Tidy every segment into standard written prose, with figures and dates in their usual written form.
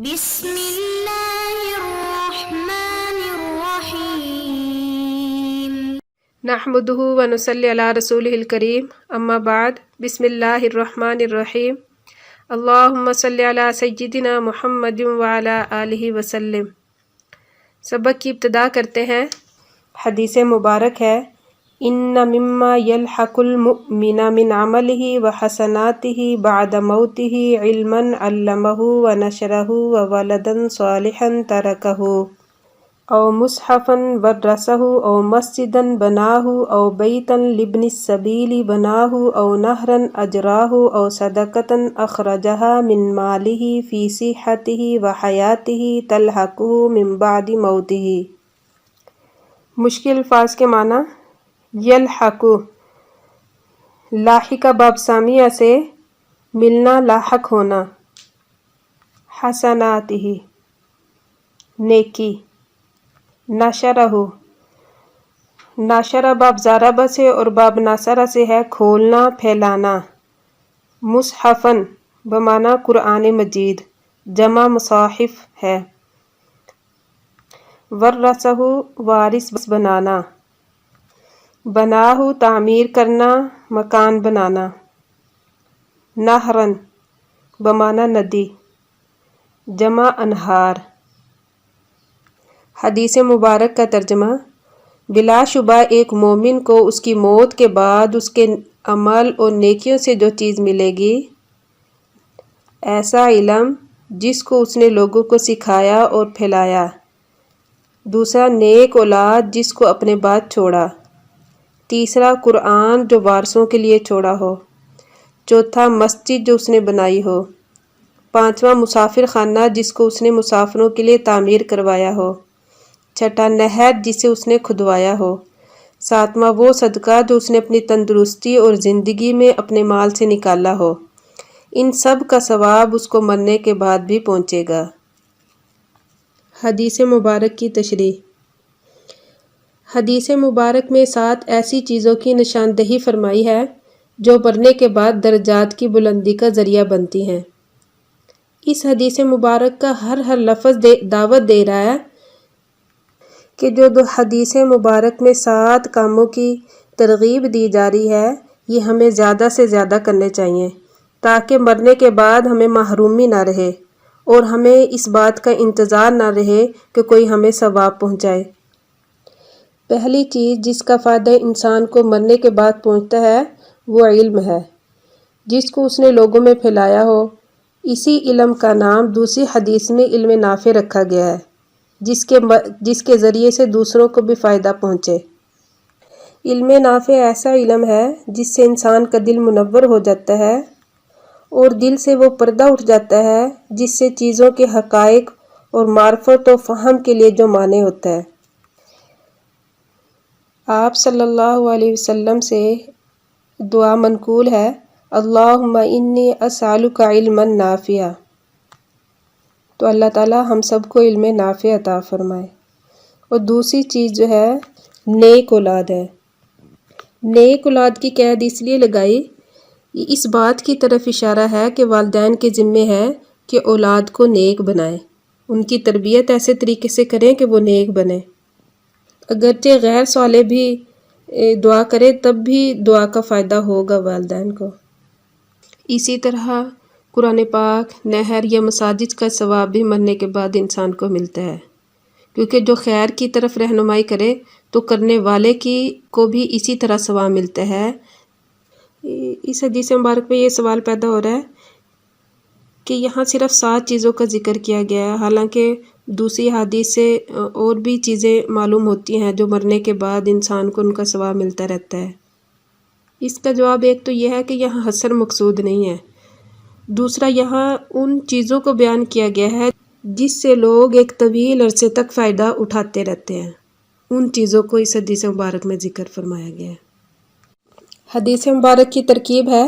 بسم اللہ الرحمن الرحیم نحمده ونصلی علی رسولہ الکریم اما بعد بسم اللہ الرحمن الرحیم اللہم صلی علی سیدنا محمد وعلی آلہ وسلم۔ سبق کی ابتدا کرتے ہیں۔ حدیث مبارک ہے ان مما یلحق المؤمن من عملہ وحسناتہ بعد موتہ علما علمہ ونشرہ وولدا صالحا ترکہ او مصحفا ورثہ او مسجدا بناہ او بیتا لابن السبیل بناہ او نہرا اجراہ او صدقۃ اخرجہا من مالہ فی صحتہ وحیاتہ تلحقہ من بعد موتہ۔ مشکل الفاظ کے معنی۔ یلحق لاحق باب سامیہ سے ملنا، لاحق ہونا۔ حسناتہ نیکی۔ نشرہ ناشرہ باب زاربہ سے اور باب ناصرہ سے ہے کھولنا، پھیلانا۔ مصحفن بمعنی قرآن مجید، جمع مصاحف ہے۔ ورثہ وارث بنانا۔ بناہ تعمیر کرنا، مکان بنانا۔ نہرن بمعنی ندی، جمع انہار۔ حدیث مبارک کا ترجمہ۔ بلا شبہ ایک مومن کو اس کی موت کے بعد اس کے عمل اور نیکیوں سے جو چیز ملے گی، ایسا علم جس کو اس نے لوگوں کو سکھایا اور پھیلایا۔ دوسرا نیک اولاد جس کو اپنے بعد چھوڑا۔ تیسرا قرآن جو وارثوں کے لیے چھوڑا ہو۔ چوتھا مسجد جو اس نے بنائی ہو۔ پانچواں مسافر خانہ جس کو اس نے مسافروں کے لیے تعمیر کروایا ہو۔ چھٹا نہر جسے اس نے کھدوایا ہو۔ ساتواں وہ صدقہ جو اس نے اپنی تندرستی اور زندگی میں اپنے مال سے نکالا ہو۔ ان سب کا ثواب اس کو مرنے کے بعد بھی پہنچے گا۔ حدیث مبارک کی تشریح۔ حدیث مبارک میں 7 ایسی چیزوں کی نشاندہی فرمائی ہے جو مرنے کے بعد درجات کی بلندی کا ذریعہ بنتی ہیں۔ اس حدیث مبارک کا ہر لفظ دعوت دے رہا ہے کہ جو حدیث مبارک میں 7 کاموں کی ترغیب دی جا رہی ہے، یہ ہمیں زیادہ سے زیادہ کرنے چاہیے تاکہ مرنے کے بعد ہمیں محرومی نہ رہے اور ہمیں اس بات کا انتظار نہ رہے کہ کوئی ہمیں ثواب پہنچائے۔ پہلی چیز جس کا فائدہ انسان کو مرنے کے بعد پہنچتا ہے وہ علم ہے، جس کو اس نے لوگوں میں پھیلایا ہو۔ اسی علم کا نام دوسری حدیث میں علم نافع رکھا گیا ہے، جس کے ذریعے سے دوسروں کو بھی فائدہ پہنچے۔ علم نافع ایسا علم ہے جس سے انسان کا دل منور ہو جاتا ہے اور دل سے وہ پردہ اٹھ جاتا ہے جس سے چیزوں کے حقائق اور معرفت و فہم کے لیے جو معنی ہوتا ہے۔ آپ صلی اللہ علیہ وسلم سے دعا منقول ہے، اللہم انی اسألک علما نافعا۔ تو اللہ تعالیٰ ہم سب کو علم نافع عطا فرمائے۔ اور دوسری چیز جو ہے نیک اولاد ہے۔ نیک اولاد کی قید اس لیے لگائی، اس بات کی طرف اشارہ ہے کہ والدین کے ذمے ہے کہ اولاد کو نیک بنائیں، ان کی تربیت ایسے طریقے سے کریں کہ وہ نیک بنے۔ اگرچہ غیر صالح بھی دعا کرے تب بھی دعا کا فائدہ ہوگا والدین کو۔ اسی طرح قرآن پاک، نہر یا مساجد کا ثواب بھی مرنے کے بعد انسان کو ملتا ہے، کیونکہ جو خیر کی طرف رہنمائی کرے تو کرنے والے کو بھی اسی طرح ثواب ملتا ہے۔ اس حدیث مبارک میں یہ سوال پیدا ہو رہا ہے کہ یہاں صرف 7 چیزوں کا ذکر کیا گیا ہے، حالانکہ دوسری حدیث سے اور بھی چیزیں معلوم ہوتی ہیں جو مرنے کے بعد انسان کو ان کا ثواب ملتا رہتا ہے۔ اس کا جواب ایک تو یہ ہے کہ یہاں حصر مقصود نہیں ہے، دوسرا یہاں ان چیزوں کو بیان کیا گیا ہے جس سے لوگ ایک طویل عرصے تک فائدہ اٹھاتے رہتے ہیں، ان چیزوں کو اس حدیث مبارک میں ذکر فرمایا گیا ہے۔ حدیث مبارک کی ترکیب ہے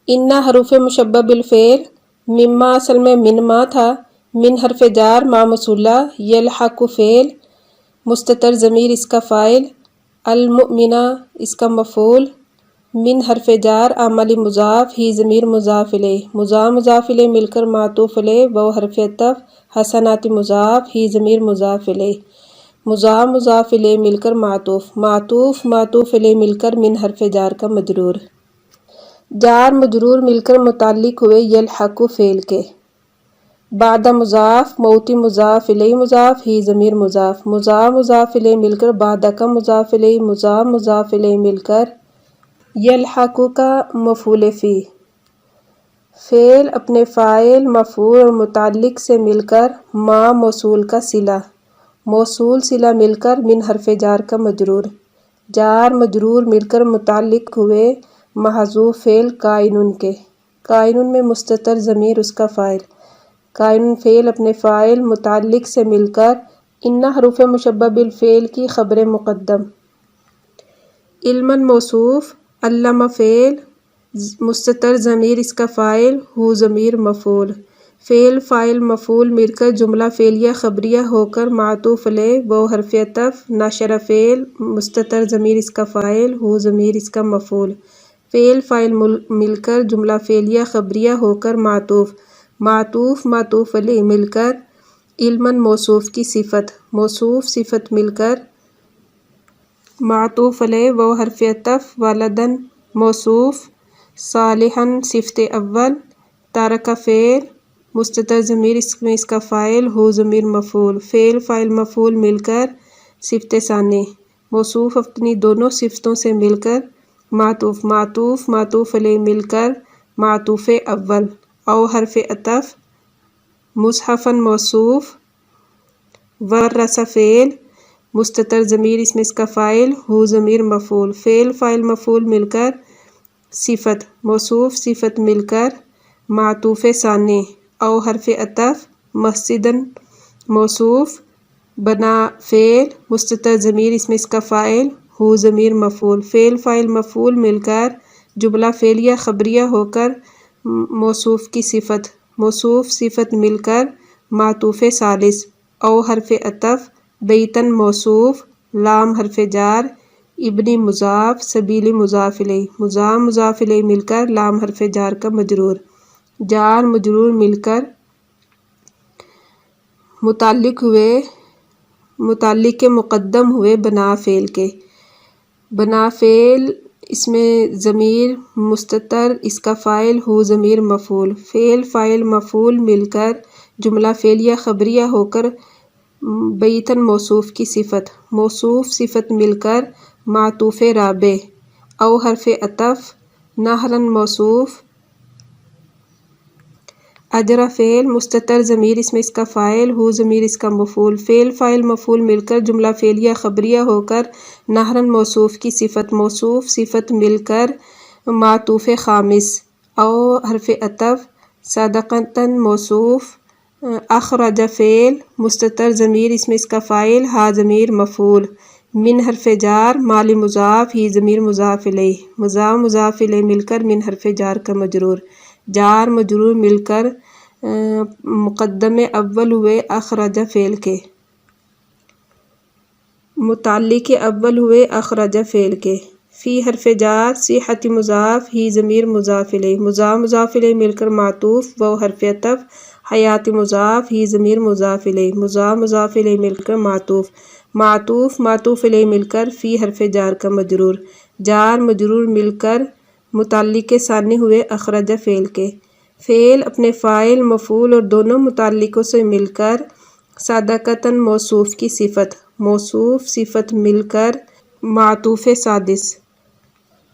انا حروف مشبہ بالفعل، مما اصل میں من ما تھا، من حرف جار ما موصولہ، یلحق فعل، مستتر ضمیر اس کا فاعل، المؤمنہ اس کا مفعول، من حرف جار عملی مضاف ہی ضمیر مضاف الیہ مضاف الیہ مل کر معطوف علیہ و حرف عطف حسنات مضاف ہی ضمیر مضاف الیہ مضاف الیہ مل کر معطوف الیہ مل کر من حرف جار کا مجرور جار مجرور مل کر متعلق ہوئے یلحق فعل کے بعد مضاف موتی مضاف الیہ مضاف ہی ضمیر مضاف الیہ مل کر بعد کا مضاف الیہ مضاف الیہ مل کر یلحق کا مفعول فی فعل اپنے فاعل مفعول اور متعلق سے مل کر ما موصول کا صلہ موصول صلہ مل کر من حرف جار کا مجرور جار مجرور مل کر متعلق ہوئے محذوف فعل کائنن کے کائنن میں مستتر ضمیر اس کا فاعل کائنن فعل اپنے فاعل متعلق سے مل کر ان حروف مشبہ بالفعل کی خبر مقدم علماً موصوف علم فعل مستتر ضمیر اس کا فاعل ہو ضمیر مفعول فعل فاعل مفعول مل کر جملہ فعلیہ خبریہ ہو کر معطوف علیہ و حرف عطف نشر فعل مستتر ضمیر اس کا فاعل ہو ضمیر اس کا مفعول فعل فاعل مل کر جملہ فعلیہ خبریہ ہو کر معطوف علیہ مل کر علماً موصوف کی صفت موصوف صفت مل کر معطوف علیہ و حرف عطف ولدن موصوف صالحاً صفت اول تارک فعل مستتر ضمیر اس کا فاعل ہو ضمیر مفعول فعل فاعل مفعول مل کر صفت ثانی موصوف اپنی دونوں صفتوں سے مل کر معطوف علیہ مل کر معطوف اول او حرف عطف مصحفاً موصوف ورث فعل مستتر ضمیر اس کا فاعل ہو ضمیر مفعول فعل فاعل مفعول مل کر صفت موصوف صفت مل کر معطوف ثانی او حرف عطف مسجداً موصوف بنا فعل مستتر ضمیر اس کا فاعل ہو ضمیر مفعول فعل فاعل مفعول مل کر جملہ فعلیہ خبریہ ہو کر موصوف کی صفت موصوف صفت مل کر معطوف ثالث او حرف عطف بیتاً موصوف لام حرف جار ابنی مضاف سبیلی مضاف الیہ مل کر لام حرف جار کا مجرور جار مجرور مل کر متعلق کے مقدم ہوئے بنا فعل کے بنا فعل اس میں ضمیر مستتر اس کا فاعل ہو ضمیر مفعول فعل فاعل مفعول مل کر جملہ فعلیہ خبریہ ہو کر بیتاً موصوف کی صفت موصوف صفت مل کر معطوف رابع او حرف عطف نہراً موصوف اجرا فعل مستتر ضمیر اس کا فاعل ہو ضمیر اس کا مفعول فعل فاعل مفعول مل کر جملہ فعلیہ خبریہ ہو کر نہراً موصوف کی صفت موصوف صفت مل کر معطوف خامس او حرف عطف صادقتاً موصوف اخرج فعل مستتر ضمیر اس کا فاعل ہا ضمیر مفعول من حرف جار مالی مضاف ہی ضمیر مضاف الیہ مل کر من حرف جار کا مجرور جار مجرور مل کر مقدم اول ہوئے اخرج فعل کے متعلق اول ہوئے اخرج فعل کے فی حرف جار صحت مضاف ہی ضمیر مضاف الیہ مل کر معطوف و حرف عطف حیات مضاف ہی ضمیر مضاف الیہ مل کر معطوف الیہ مل کر فی حرف جار کا مجرور جار مجرور مل کر متعلق کے ثانی ہوئے اخرج فعل کے فعل اپنے فاعل مفعول اور دونوں متعلقوں سے مل کر صادقتاً موصوف کی صفت موصوف صفت مل کر معطوف سادس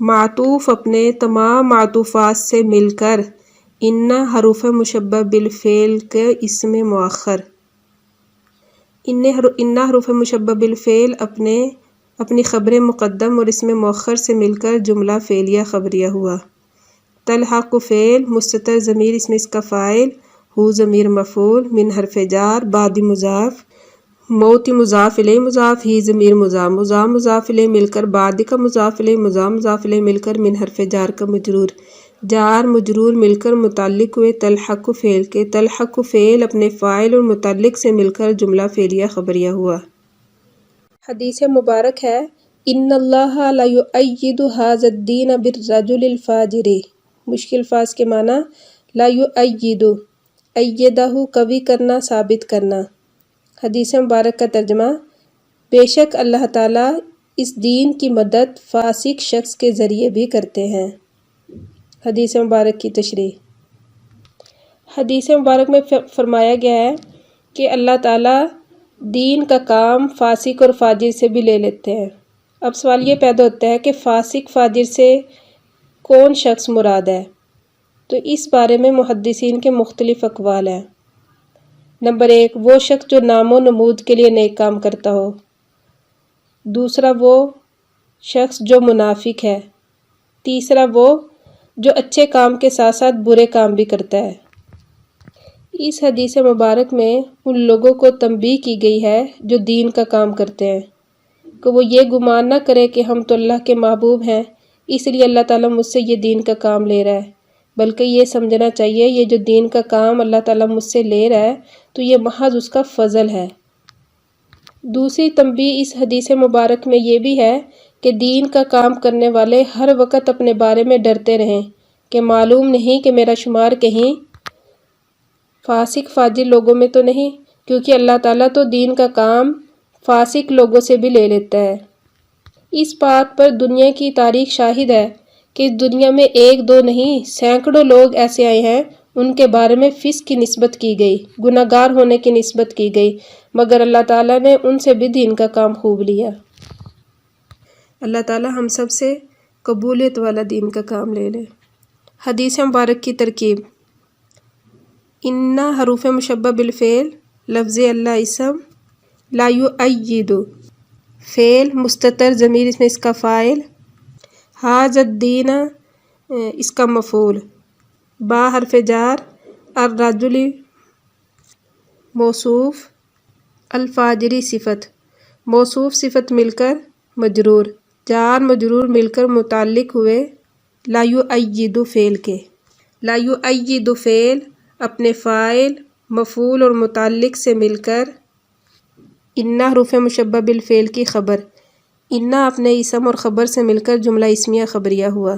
معطوف اپنے تمام معطوفات سے مل کر ان حروف مشبہ بالفعل کے اسم مؤخر ان حروف مشبہ بالفعل اپنی خبر مقدم اور اسم مؤخر سے مل کر جملہ فعلیہ خبریہ ہوا تلحق فعل مستتر ضمیر اس کا فاعل ہو ضمیر مفعول من حرف جار بعد مضاف موتی مضاف الیہ مضاف ہی ضمیر مضاف الیہ مل کر بعد کا مضاف الیہ مل کر من حرف جار کا مجرور جار مجرور مل کر متعلق ہوئے تلحق فعل کے تلحق فعل اپنے فاعل اور متعلق سے مل کر جملہ فعلیہ خبریہ ہوا۔ حدیث مبارک ہے ان اللہ لا یؤید ھذا الدین بالرجل الفاجر، مشکل فاظ کے معنی لا یؤید، ایدہ قوی کرنا، ثابت کرنا۔ حدیث مبارک کا ترجمہ، بے شک اللہ تعالیٰ اس دین کی مدد فاسق شخص کے ذریعے بھی کرتے ہیں۔ حدیث مبارک کی تشریح۔ حدیث مبارک میں فرمایا گیا ہے کہ اللہ تعالیٰ دین کا کام فاسق اور فاجر سے بھی لے لیتے ہیں۔ اب سوال یہ پیدا ہوتا ہے کہ فاسق فاجر سے کون شخص مراد ہے؟ تو اس بارے میں محدثین کے مختلف اقوال ہیں۔ نمبر 1، وہ شخص جو نام و نمود کے لیے نیک کام کرتا ہو۔ دوسرا، وہ شخص جو منافق ہے۔ تیسرا، وہ جو اچھے کام کے ساتھ ساتھ برے کام بھی کرتا ہے۔ اس حدیث مبارک میں ان لوگوں کو تنبیہ کی گئی ہے جو دین کا کام کرتے ہیں کہ وہ یہ گمان نہ کرے کہ ہم تو اللہ کے محبوب ہیں اس لیے اللہ تعالیٰ مجھ سے یہ دین کا کام لے رہا ہے، بلکہ یہ سمجھنا چاہیے یہ جو دین کا کام اللہ تعالیٰ مجھ سے لے رہا ہے تو یہ محض اس کا فضل ہے۔ دوسری تنبیہ اس حدیث مبارک میں یہ بھی ہے کہ دین کا کام کرنے والے ہر وقت اپنے بارے میں ڈرتے رہیں کہ معلوم نہیں کہ میرا شمار کہیں فاسق فاجر لوگوں میں تو نہیں، کیونکہ اللہ تعالیٰ تو دین کا کام فاسق لوگوں سے بھی لے لیتا ہے۔ اس بات پر دنیا کی تاریخ شاہد ہے کہ اس دنیا میں ایک دو نہیں سینکڑوں لوگ ایسے آئے ہیں ان کے بارے میں فسق کی نسبت کی گئی، گناہ گار ہونے کی نسبت کی گئی، مگر اللہ تعالیٰ نے ان سے بھی دین کا کام خوب لیا۔ اللہ تعالیٰ ہم سب سے قبولیت والا دین کا کام لے لے۔ حدیث مبارک کی ترکیب۔ ان حروف مشبہ بالفعل، لفظ اللہ اسم، لا یؤید فعل مستتر ضمیر اس میں اس کا فاعل، ھذا الدین اس کا مفعول، با حرف جار، الرجل موصوف، الفاجری صفت، موصوف صفت مل کر مجرور، جار مجرور مل کر متعلق ہوئے لا یؤید فعل کے۔ لا یؤید فعل اپنے فاعل، مفعول اور متعلق سے مل کر ان حروف مشبہ بالفعل کی خبر، ان اپنے اسم اور خبر سے مل کر جملہ اسمیہ خبریہ ہوا۔